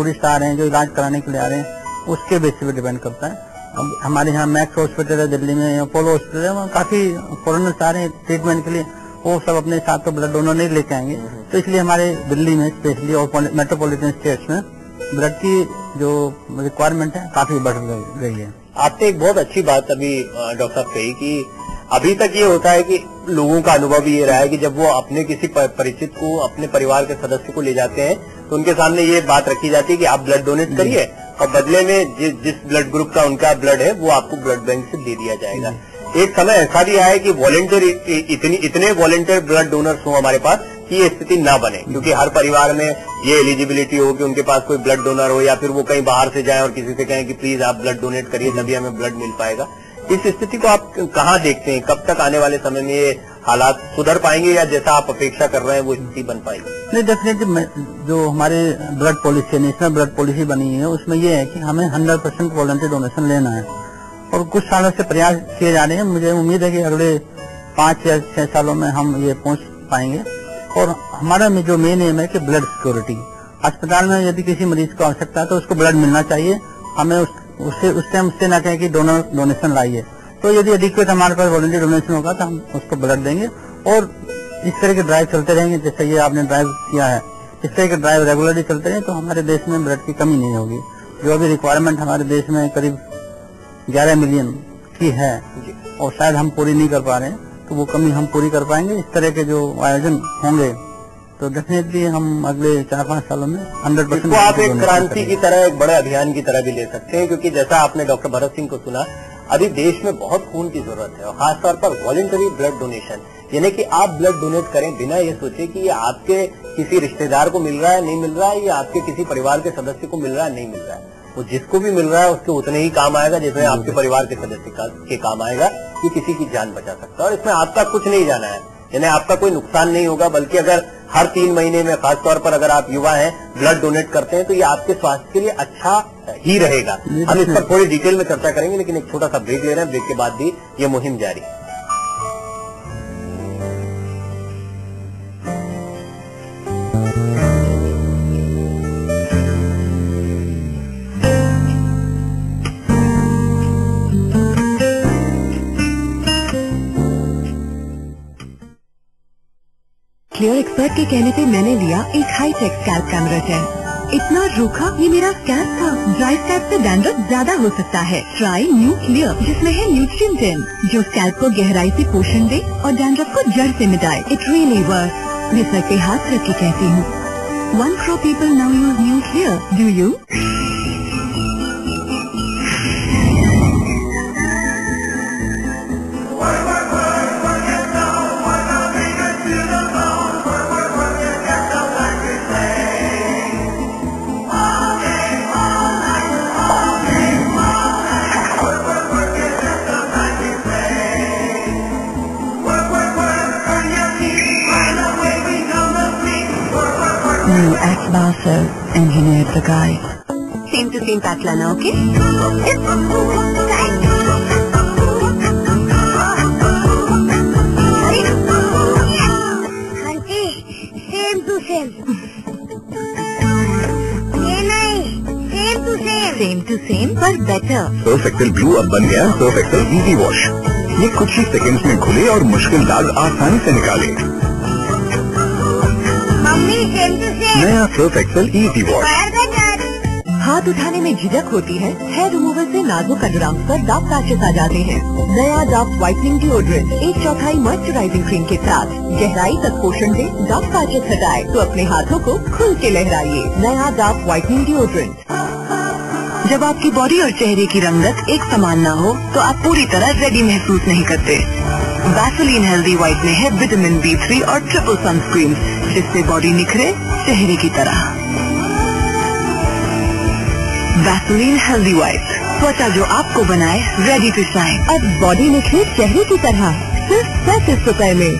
Tourist आ रहे हैं जो इलाज कराने के लिए आ रहे हैं, उसके बेसिस पे डिपेंड करता है। अब हमारे यहाँ मैक्स हॉस्पिटल है दिल्ली में, अपोलो हॉस्पिटल है, वहाँ काफी फॉरेनर्स आ रहे हैं ट्रीटमेंट के लिए, वो सब अपने साथ तो ब्लड डोनर नहीं लेके आएंगे। तो इसलिए हमारे दिल्ली में स्पेशली और मेट्रोपॉलिटन स्टेट्स में ब्लड की जो रिक्वायरमेंट है काफी बढ़ गई है। आपने एक बहुत अच्छी बात अभी डॉक्टर साहब कही कि अभी तक ये होता है कि लोगों का अनुभव ये रहा है कि जब वो अपने किसी परिचित को, अपने परिवार के सदस्य को ले जाते हैं तो उनके सामने ये बात रखी जाती है कि आप ब्लड डोनेट करिए और बदले में जिस ब्लड ग्रुप का उनका ब्लड है वो आपको ब्लड बैंक से दे दिया जाएगा। एक समय ऐसा भी आया कि वॉलेंटियर इतने वॉलेंटियर ब्लड डोनर्स हो हमारे पास कि ये स्थिति ना बने, क्योंकि हर परिवार में ये एलिजिबिलिटी हो कि उनके पास कोई ब्लड डोनर हो या फिर वो कहीं बाहर से जाएं और किसी से कहें कि प्लीज आप ब्लड डोनेट करिए तभी हमें ब्लड मिल पाएगा। इस स्थिति को आप कहाँ देखते हैं? कब तक आने वाले समय में ये हालात सुधर पाएंगे या जैसा आप अपेक्षा कर रहे हैं वो स्थिति बन पाएगी? नहीं, डेफिनेटली जो हमारे blood policy, national blood policy बनी है उसमें ये है कि हमें 100% वॉलंटियर डोनेशन लेना है और कुछ सालों से प्रयास किए जा रहे हैं। मुझे उम्मीद है कि अगले 5 या 6 सालों में हम ये पहुंच पाएंगे। और हमारा जो मेन एम है कि ब्लड सिक्योरिटी, अस्पताल में यदि किसी मरीज को आवश्यकता है तो उसको ब्लड मिलना चाहिए, हमें उस टाइम उससे ना कहें कि डोनेशन लाइए। तो यदि एडिक्वेट हमारे पास वॉलंटियर डोनेशन होगा तो हम उसको ब्लड देंगे और इस तरह के ड्राइव चलते रहेंगे जैसे ये आपने ड्राइव किया है, इस तरह के ड्राइव रेगुलरली चलते रहे तो हमारे देश में ब्लड की कमी नहीं होगी। जो अभी रिक्वायरमेंट हमारे देश में करीब 11 मिलियन की है और शायद हम पूरी नहीं कर पा रहे हैं, तो वो कमी हम पूरी कर पाएंगे। इस तरह के जो आयोजन होंगे तो डेफिनेटली हम अगले 4-5 सालों में 100% आप एक क्रांति की तरह, एक बड़े अभियान की तरह भी ले सकते हैं, क्योंकि जैसा आपने डॉक्टर भरत सिंह को सुना, अभी देश में बहुत खून की जरूरत है और खासतौर पर वॉलंटरी ब्लड डोनेशन, यानी कि आप ब्लड डोनेट करें बिना ये सोचे कि ये आपके किसी रिश्तेदार को मिल रहा है नहीं मिल रहा है, या आपके किसी परिवार के सदस्य को मिल रहा है नहीं मिल रहा है, वो जिसको भी मिल रहा है उसके उतने ही काम आएगा जिसमें आपके परिवार के सदस्य के काम आएगा, कि किसी की जान बचा सकता है। और इसमें आपका कुछ नहीं जाना है, यानी आपका कोई नुकसान नहीं होगा, बल्कि अगर हर 3 महीने में, खासतौर पर अगर आप युवा हैं, ब्लड डोनेट करते हैं तो ये आपके स्वास्थ्य के लिए अच्छा ही रहेगा। हम इस पर थोड़ी डिटेल में चर्चा करेंगे, लेकिन एक छोटा सा ब्रेक ले रहे हैं, ब्रेक के बाद भी ये मुहिम जारी। क्लियर एक्सपर्ट के कहने पे मैंने लिया एक हाईटेक स्कैल्प कैमरा जेल। इतना रूखा ये मेरा स्कैल्प था। ड्राई स्कैल्प से डैंड्रफ ज्यादा हो सकता है। ट्राई न्यू क्लियर, जिसमें है न्यूट्रिएंट 10, जो स्कैल्प को गहराई से पोषण दे और डैंड्रफ को जड़ से मिटाए। It really works. मैं सर पे हाथ रख के कहती हूँ, 1 crore people now use new clear. Do you? New X-Basel engineered the guide. Same to same pack लाना, okay? Aunty, same to same. ये नहीं, same to same. Same to same पर better. सर्फ एक्सेल ब्लू अब बन गया Surf Excel easy wash. ये कुछ ही seconds में घुले और मुश्किल दाग आसानी से निकाले। Mummy, same to same. नया सर्फ एक्सेल इजी वॉश। हाथ उठाने में झिझक होती है, हेयर रिमूवर से नाजुक अंडरआर्म्स पर डार्क पैचेस आ जाते हैं। नया dark whitening deodorant 1/4 moisturising cream के साथ गहराई तक पोषण दे, डार्क पैचेस हटाए तो अपने हाथों को खुल के लहराइए। नया डार्क व्हाइटनिंग डिओड्रेंट। जब आपकी बॉडी और चेहरे की रंगत एक समान न हो तो आप पूरी तरह रेडी महसूस नहीं करते। वैसलीन हेल्दी व्हाइट में है विटामिन B3 और ट्रिपल सनस्क्रीन, जिससे बॉडी निखरे चेहरे की तरह। वैसलीन हेल्दी व्हाइट, त्वचा जो आपको बनाए रेडी टू शाइन। अब बॉडी निखरे चेहरे की तरह, सिर्फ 35 रुपए में।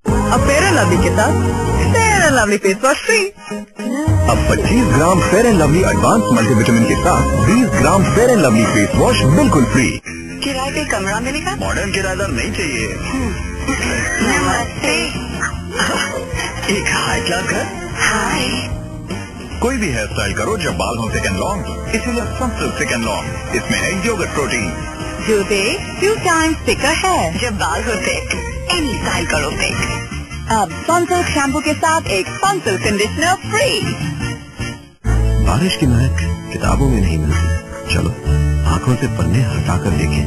अब फेयर एंड लवली के साथ Fair and Lovely face wash free. अब 25 gram Fair and Lovely advance multivitamin के साथ 20 gram Fair and Lovely face wash बिल्कुल फ्री। किराए पे कमरा मिलेगा? मॉडर्न किराएदार नहीं चाहिए। नमस्ते। एक हाई क्लास घर। हाय। कोई भी हेयर स्टाइल करो जब बाल हो थिक एंड लॉन्ग, इसीलिए सनसिल्क थिक एंड लॉन्ग। इसमें है योगर्ट प्रोटीन जो दे 2 times thicker hair। जब बाल हो थिक, एनी स्टाइल करो थिक। अब सनसिल्क शैम्पू के साथ एक सनसिल्क कंडीशनर फ्री। बारिश की महक किताबों में नहीं मिलती, चलो आंखों से पन्ने हटाकर देखें।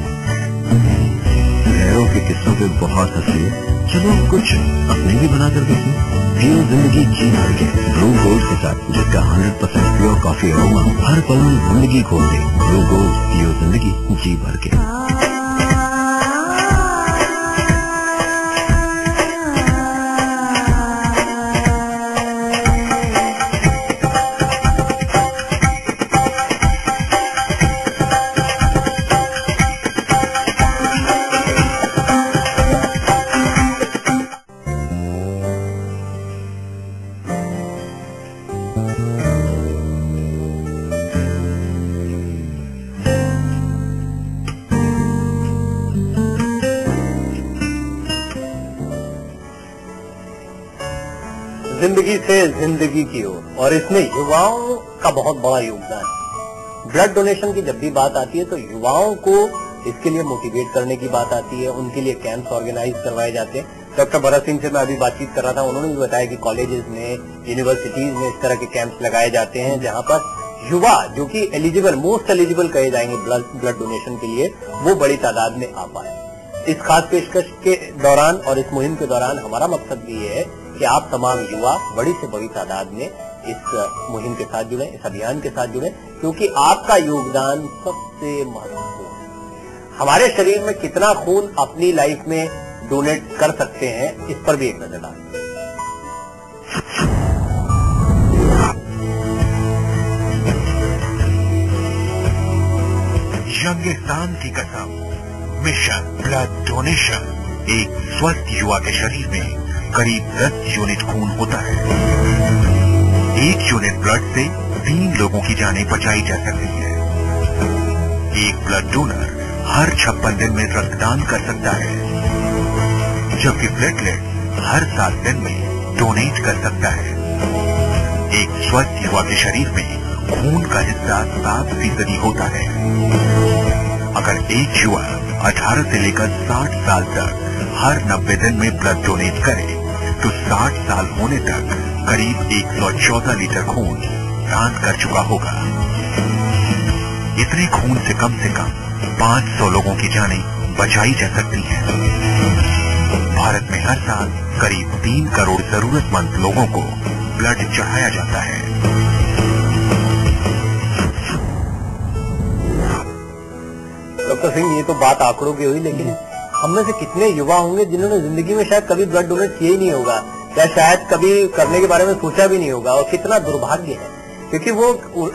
लहरों के किस्सों पे बहुत हंसी, चलो कुछ अपने भी बनाकर देखें। जियो जिंदगी जी भर के ब्लू गोल्ड के साथ, जिसका 100% प्योर कॉफी अरोमा हर पल में जिंदगी खोल दे। ब्लू गोल्ड जियो जिंदगी जी भर के। जिंदगी से जिंदगी की ओर, और इसमें युवाओं का बहुत बड़ा योगदान है। ब्लड डोनेशन की जब भी बात आती है तो युवाओं को इसके लिए मोटिवेट करने की बात आती है, उनके लिए कैंप्स ऑर्गेनाइज करवाए जाते हैं। डॉक्टर भरत सिंह से मैं अभी बातचीत कर रहा था, उन्होंने भी बताया कि कॉलेजेस में, यूनिवर्सिटीज में इस तरह के कैंप्स लगाए जाते हैं जहां पर युवा जो कि एलिजिबल, मोस्ट एलिजिबल कहे जाएंगे ब्लड डोनेशन के लिए, वो बड़ी तादाद में आ पाए। इस खास पेशकश के दौरान और इस मुहिम के दौरान हमारा मकसद भी ये है कि आप तमाम युवा बड़ी से बड़ी तादाद में इस मुहिम के साथ जुड़े, इस अभियान के साथ जुड़े, क्योंकि आपका योगदान सबसे महत्वपूर्ण है। हमारे शरीर में कितना खून अपनी लाइफ में डोनेट कर सकते हैं, इस पर भी एक नजर डालें। यंगिस्तान की कसम, मिशन ब्लड डोनेशन। एक स्वस्थ युवा के शरीर में करीब 10 यूनिट खून होता है। 1 यूनिट ब्लड से 3 लोगों की जानें बचाई जा सकती है। एक ब्लड डोनर हर 56 दिन में रक्तदान कर सकता है, जबकि प्लेटलेट हर 7 दिन में डोनेट कर सकता है। एक स्वस्थ युवा के शरीर में खून का हिस्सा 7% होता है। अगर एक युवा 18 से लेकर 60 साल तक हर 90 दिन में ब्लड डोनेट करे तो 60 साल होने तक करीब 114 लीटर खून दान कर चुका होगा। इतने खून से कम 500 लोगों की जानें बचाई जा सकती हैं। भारत में हर साल करीब 3 करोड़ जरूरतमंद लोगों को ब्लड चढ़ाया जाता है। डॉक्टर सिंह, ये तो बात आंकड़ों की हुई, लेकिन हम में से कितने युवा होंगे जिन्होंने जिंदगी में शायद कभी ब्लड डोनेट किया ही नहीं होगा, या शायद कभी करने के बारे में सोचा भी नहीं होगा, और कितना दुर्भाग्य है, क्योंकि वो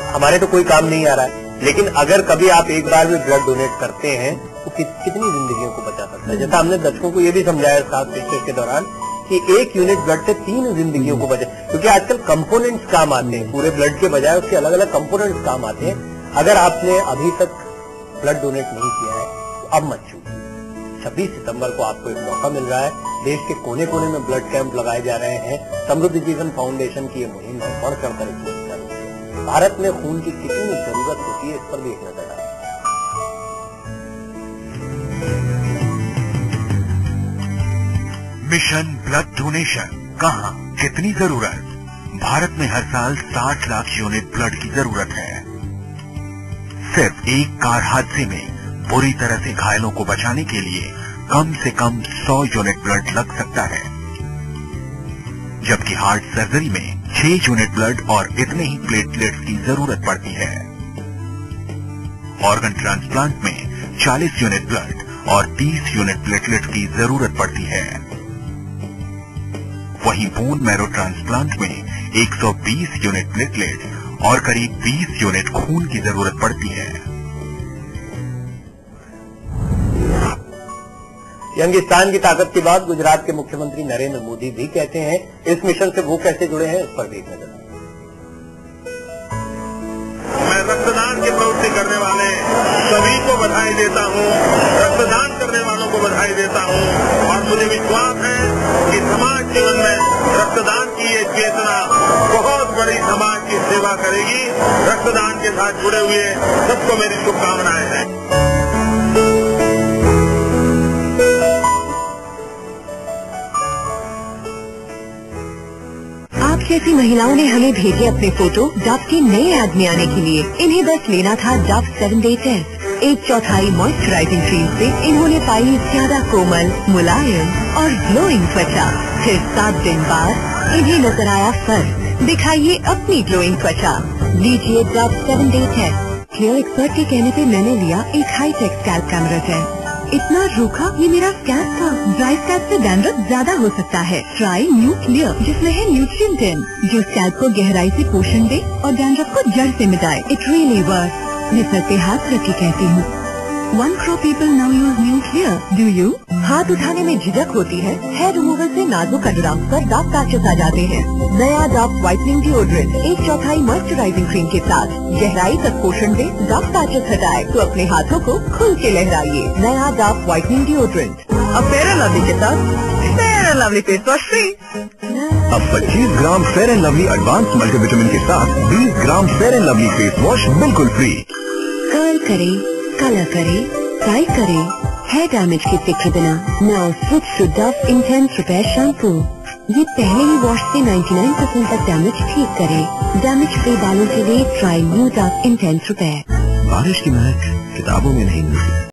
हमारे तो कोई काम नहीं आ रहा है। लेकिन अगर कभी आप एक बार भी ब्लड डोनेट करते हैं तो कितनी जिंदगियों को बचा सकता है। जैसा हमने दर्शकों को ये भी समझाया खास पेशकश के दौरान कि 1 यूनिट ब्लड से 3 जिंदगियों को बचा, क्योंकि आजकल कंपोनेंट्स काम आते हैं, पूरे ब्लड के बजाय उसके अलग अलग कंपोनेंट्स काम आते हैं। अगर आपने अभी तक ब्लड डोनेट नहीं किया है तो अब मत छूटिए। 26 सितंबर को आपको एक मौका मिल रहा है। देश के कोने कोने में ब्लड कैंप लगाए जा रहे हैं। समृद्धि जीवन फाउंडेशन की ये मुहिम है, बढ़ चढ़कर इसमें हिस्सा लीजिए। भारत में खून की कितनी जरूरत होती है, इस पर भी एक नजर डालें। मिशन ब्लड डोनेशन, कहां, कितनी जरूरत? भारत में हर साल 60 लाख यूनिट ब्लड की जरूरत है। सिर्फ एक कार हादसे में बुरी तरह से घायलों को बचाने के लिए कम से कम 100 यूनिट ब्लड लग सकता है, जबकि हार्ट सर्जरी में 6 यूनिट ब्लड और इतने ही प्लेटलेट्स की जरूरत पड़ती है। ऑर्गन ट्रांसप्लांट में 40 यूनिट ब्लड और 30 यूनिट प्लेटलेट्स की जरूरत पड़ती है। वहीं बोन मैरो ट्रांसप्लांट में 120 यूनिट प्लेटलेट और करीब 20 यूनिट खून की जरूरत पड़ती है। यंगिस्तान की ताकत की बात गुजरात के मुख्यमंत्री नरेंद्र मोदी भी कहते हैं। इस मिशन से वो कैसे जुड़े हैं, इस पर भी एक नजर। मैं रक्तदान की प्रवृत्ति करने वाले सभी को बधाई देता हूं, रक्तदान करने वालों को बधाई देता हूं, और मुझे विश्वास है कि समाज जीवन में रक्तदान की ये चेतना बहुत बड़ी समाज की सेवा करेगी। रक्तदान के साथ जुड़े हुए सबको मेरी शुभकामनाएं हैं। आप जैसी महिलाओं ने हमें भेजे अपने फोटो डव के नए ऐड में आने के लिए। इन्हें बस लेना था Dove 7 Day test. 1/4 moisturising cream से इन्होंने पाई ज्यादा कोमल, मुलायम और ग्लोइंग त्वचा। फिर 7 दिन बाद इन्हें नजर आया फर्क। दिखाइए अपनी ग्लोइंग त्वचा। लीजिए Dove 7 Day test. Hair expert के कहने पे मैंने लिया एक हाईटेक स्कैल्प कैमरा टेस्ट। इतना रूखा ये मेरा स्कैल्प था। ड्राई स्कैल्प से डैंड्रफ ज्यादा हो सकता है। ट्राई न्यू क्लियर जिसमें है न्यूट्रिएंट 10 जो स्कैल्प को गहराई से पोषण दे और डैंड्रफ को जड़ से मिटाए। It really works. मैं सर पे हाथ रख के कहती हूँ 1 crore people now use new clear. Do you? हाथ उठाने में झिझक होती है। हेयर रिमूवल से नाजुक अंडरआर्म्स पर डार्क पैचेस आ जाते हैं। नया Dove whitening deodorant 1/4 moisturising cream के साथ गहराई तक पोषण दे, डार्क पैचेस हटाए तो अपने हाथों को खुल के लहराइए। नया डव व्हाइटनिंग डिओड्रेंट अब फेयर एंड लवली के साथ Fair and Lovely face wash free. अब 25 gram Fair and Lovely advance multivitamin के साथ 20 gram Fair and Lovely face wash बिल्कुल फ्री। कर्ल करे, कलर करे, टाई करे, हेयर डैमेज की फिक्र बिना now switch to Dove intense repair shampoo. ये पहले ही वॉश से 99% तक डैमेज ठीक करे। डैमेज फ्री बालों के लिए try new Dove intense repair. बारिश की महक किताबों में नहीं मिलती।